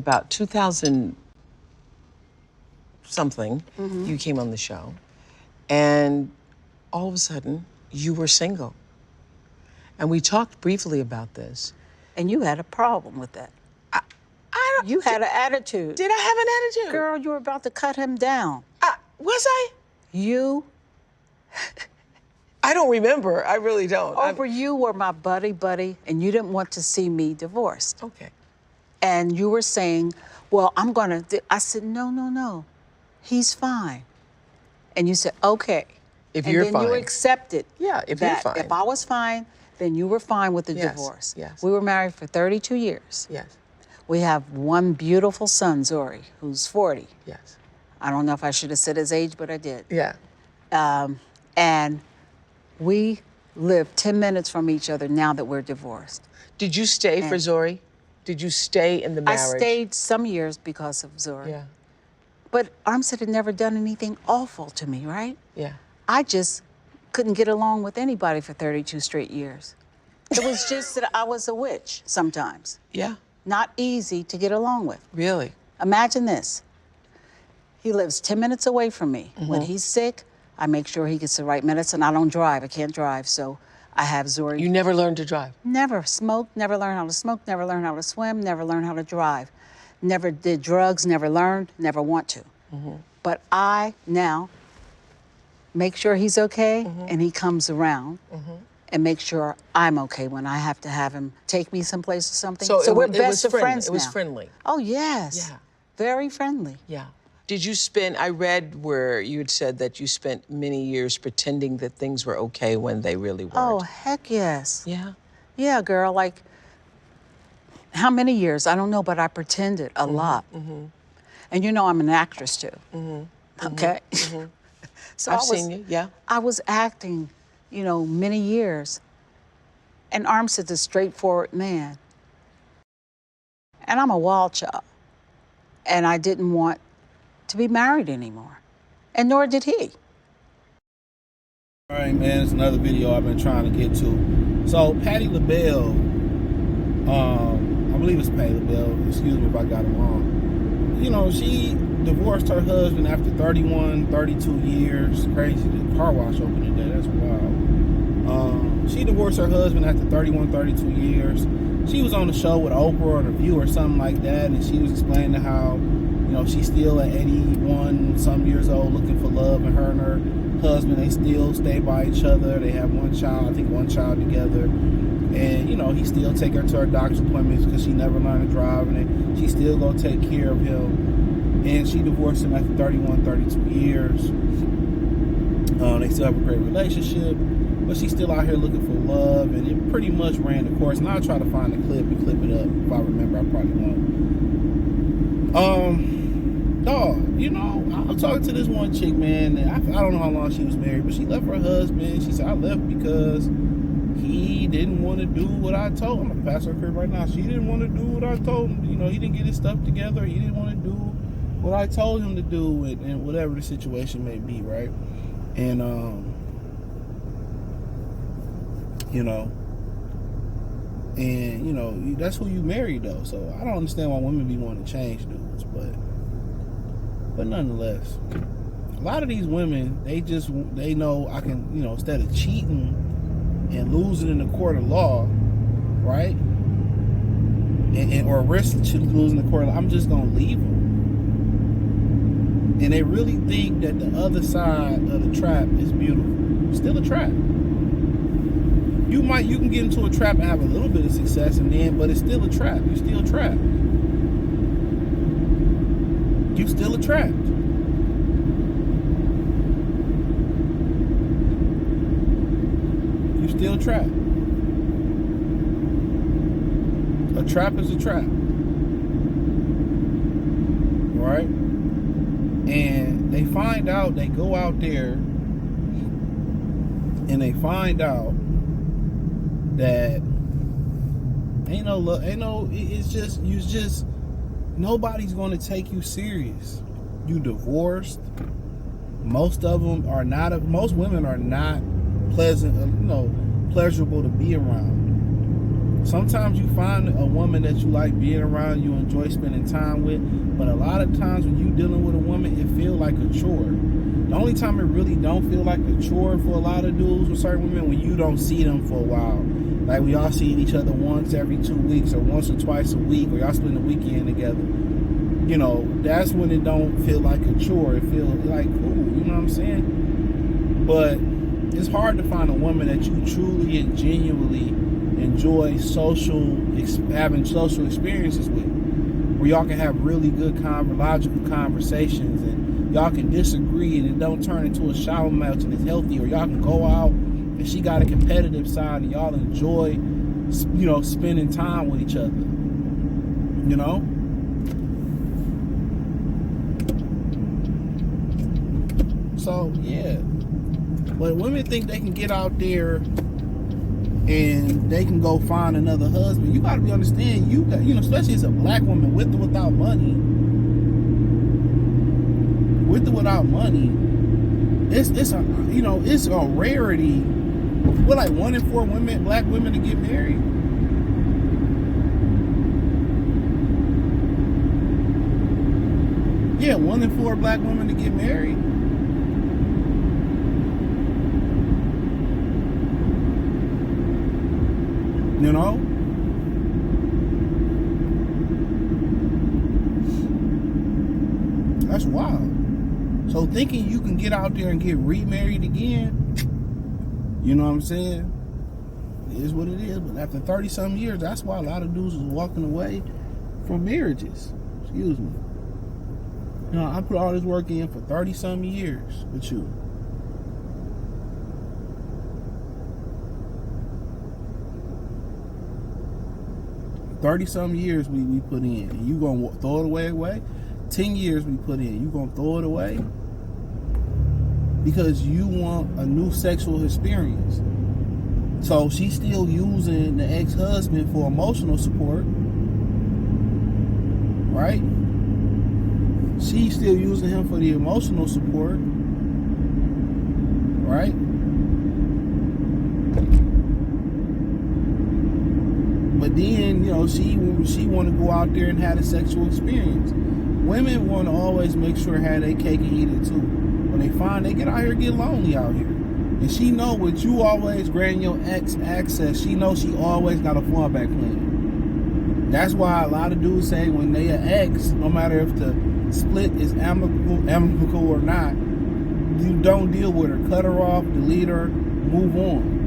about 2000 something, you came on the show, and all of a sudden, you were single. And we talked briefly about this. And you had a problem with that. I don't... You had an attitude. Did I have an attitude? Girl, you were about to cut him down. Was I? You... I don't remember. I really don't. You were my buddy, and you didn't want to see me divorced. Okay. And you were saying, well, I'm gonna... I said, no. He's fine. And you said, okay. If you're fine. And then you accepted you're fine. If I was fine, then you were fine with the divorce. Yes. We were married for 32 years. Yes. We have one beautiful son, Zori, who's 40. Yes. I don't know if I should have said his age, but I did. Yeah. And we live 10 minutes from each other now that we're divorced. Did you stay for Zori? Did you stay in the marriage? I stayed some years because of Zori. Yeah. But Armstead had never done anything awful to me, right? Yeah. I just couldn't get along with anybody for 32 straight years. It was just that I was a witch sometimes. Yeah. Not easy to get along with. Really? Imagine this. He lives 10 minutes away from me. When he's sick, I make sure he gets the right medicine. I don't drive. I can't drive, so I have Zori. You never learned to drive? Never smoked, never learned how to smoke, never learned how to swim, never learned how to drive. Never did drugs, never learned, never want to. But I now make sure he's okay, and he comes around and make sure I'm okay when I have to have him take me someplace or something. So we're best of friends now. It was friendly. Oh, yes. Yeah. Very friendly. Yeah. Did you spend, I read where you had said that you spent many years pretending that things were okay when they really weren't. Oh, heck yes. Yeah? Yeah, girl, like, how many years? I don't know, but I pretended a lot. And you know I'm an actress, too. Okay? So I've seen you, yeah. I was acting, you know, many years. And Armstead's a straightforward man. And I'm a wild child. And I didn't want to be married anymore. And nor did he. All right, man, it's another video I've been trying to get to. So, Patti LaBelle, I believe it's Patti LaBelle, excuse me if I got it wrong. You know, she divorced her husband after 31, 32 years. Crazy, the car wash open today, that's wild. She divorced her husband after 31, 32 years. She was on the show with Oprah or The View or something like that, and she was explaining how, you know, she's still at 81 some years old looking for love, and her husband, they still stay by each other. They have one child, I think one child together. And, you know, he still take her to her doctor's appointments because she never learned to drive, and she still go take care of him. And she divorced him after 31, 32 years. They still have a great relationship, but she's still out here looking for love, and it pretty much ran the course. And I'll try to find the clip and clip it up. If I remember, I probably won't. Dog, you know, I was talking to this one chick, man, and I don't know how long she was married, but she left her husband. She said, I left because he didn't want to do what I told him. I'm gonna pass her crib right now. She didn't want to do what I told him. You know, he didn't get his stuff together. He didn't want to do what I told him to do, and whatever the situation may be, right? And, you know, that's who you married, though. So I don't understand why women be wanting to change dudes, but nonetheless, a lot of these women, they know I can, you know, instead of cheating and losing in the court of law, right? Or risk losing the court of law, I'm just gonna leave them. And they really think that the other side of the trap is beautiful. It's still a trap. You can get into a trap and have a little bit of success in the end, but it's still a trap. You're still trapped. You're still trapped. You're still trapped. A trap is a trap. Right? And they find out, they go out there and they find out that it's just nobody's going to take you serious. You divorced. Most women are not pleasant, pleasurable to be around. Sometimes you find a woman that you like being around, you enjoy spending time with, but a lot of times when you're dealing with a woman, it feels like a chore. The only time it really don't feel like a chore for a lot of dudes with certain women, when you don't see them for a while. Like we all seeing each other once every 2 weeks or once or twice a week, or y'all spend the weekend together. You know, that's when it don't feel like a chore. It feels like cool, you know what I'm saying? But it's hard to find a woman that you truly and genuinely enjoy having social experiences with, where y'all can have really good logical conversations, and y'all can disagree and it don't turn into a shower match and it's healthy, or y'all can go out and she got a competitive side and y'all enjoy, you know, spending time with each other, you know? So yeah, but women think they can get out there and they can go find another husband. You gotta understand, you know, especially as a black woman, with or without money, it's a, you know, it's a rarity. We're like 1 in 4 women, black women, to get married. Yeah, 1 in 4 black women to get married. You know? That's wild. So thinking you can get out there and get remarried again, you know what I'm saying? It is what it is. But after 30-some years, that's why a lot of dudes is walking away from marriages. Excuse me. You know, I put all this work in for 30-some years with you. $30-some years we put in, and you gonna throw it away? 10 years we put in, you gonna throw it away? Because you want a new sexual experience. So she's still using the ex-husband for emotional support, right? She's still using him for the emotional support, right? But then, you know, she want to go out there and have a sexual experience. Women want to always make sure they have their cake and eat it too. When they find they get out here, get lonely out here. And she know with you always granting your ex access, she knows she always got a fallback plan. That's why a lot of dudes say when they an ex, no matter if the split is amicable or not, you don't deal with her. Cut her off, delete her, move on.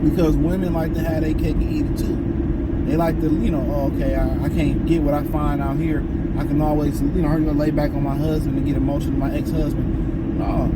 Because women like to have their cake and eat it too. They like to, you know, oh, okay, I can't get what I find out here. I can always, you know, I'm gonna lay back on my husband and get emotional with my ex-husband. No.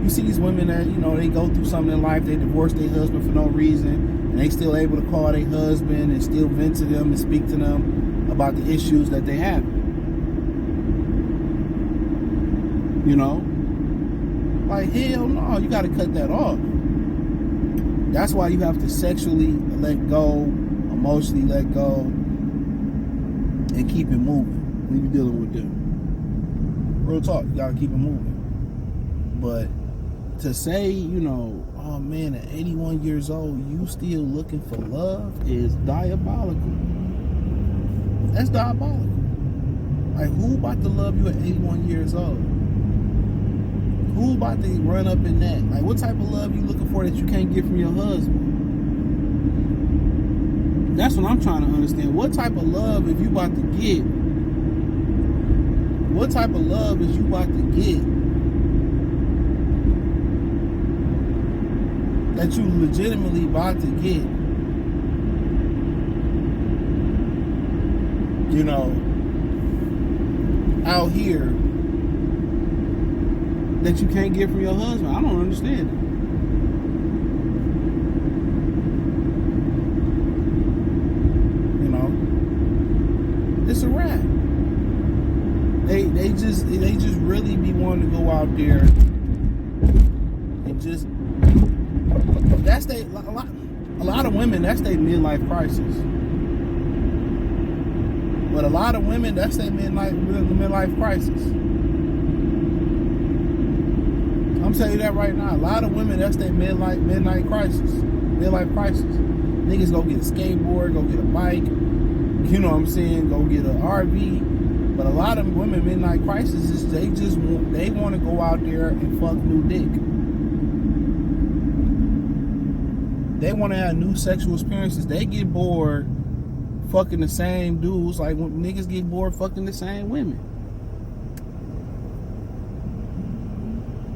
You see these women that, you know, they go through something in life, they divorce their husband for no reason, and they still able to call their husband and still vent to them and speak to them about the issues that they have. You know? Like, hell no, you gotta cut that off. That's why you have to sexually let go, emotionally let go, and keep it moving when you're dealing with them. Real talk, you gotta keep it moving. But to say, you know, oh man, at 81 years old, you still looking for love is diabolical. That's diabolical. Like, who about to love you at 81 years old? Who about to run up in that? Like, what type of love you looking for that you can't get from your husband? That's what I'm trying to understand. What type of love if you about to get? What type of love is you about to get that you legitimately about to get? You know, out here, that you can't get from your husband. I don't understand it. You know, it's a wrap. They just really be wanting to go out there and just, that's a lot of women, that's their midlife crisis. But a lot of women, that's their midlife crisis. I'm telling you that right now. A lot of women, that's their midlife crisis. Niggas go get a skateboard, go get a bike, you know what I'm saying, go get an RV. But a lot of women, midlife crisis, they want to go out there and fuck new dick. They want to have new sexual experiences. They get bored fucking the same dudes like when niggas get bored fucking the same women.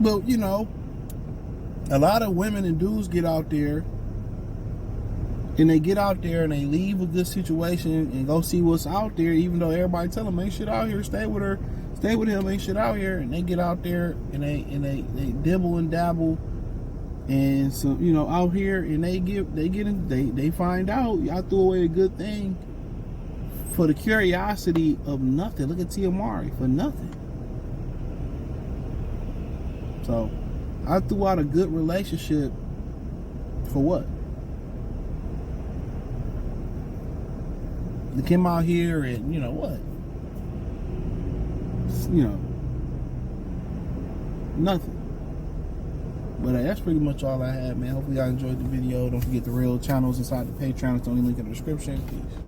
But, you know, a lot of women and dudes get out there and they get out there and they leave a good situation and go see what's out there, even though everybody tell them ain't shit out here, stay with her, stay with him, ain't shit out here. And they get out there and they dibble and dabble and so, you know, out here, and they find out y'all threw away a good thing for the curiosity of nothing. Look at Tia Mari, for nothing. So I threw out a good relationship for what? To come out here and, you know what? You know, nothing. But that's pretty much all I had, man. Hopefully y'all enjoyed the video. Don't forget the real channels inside the Patreon. It's the only link in the description. Peace.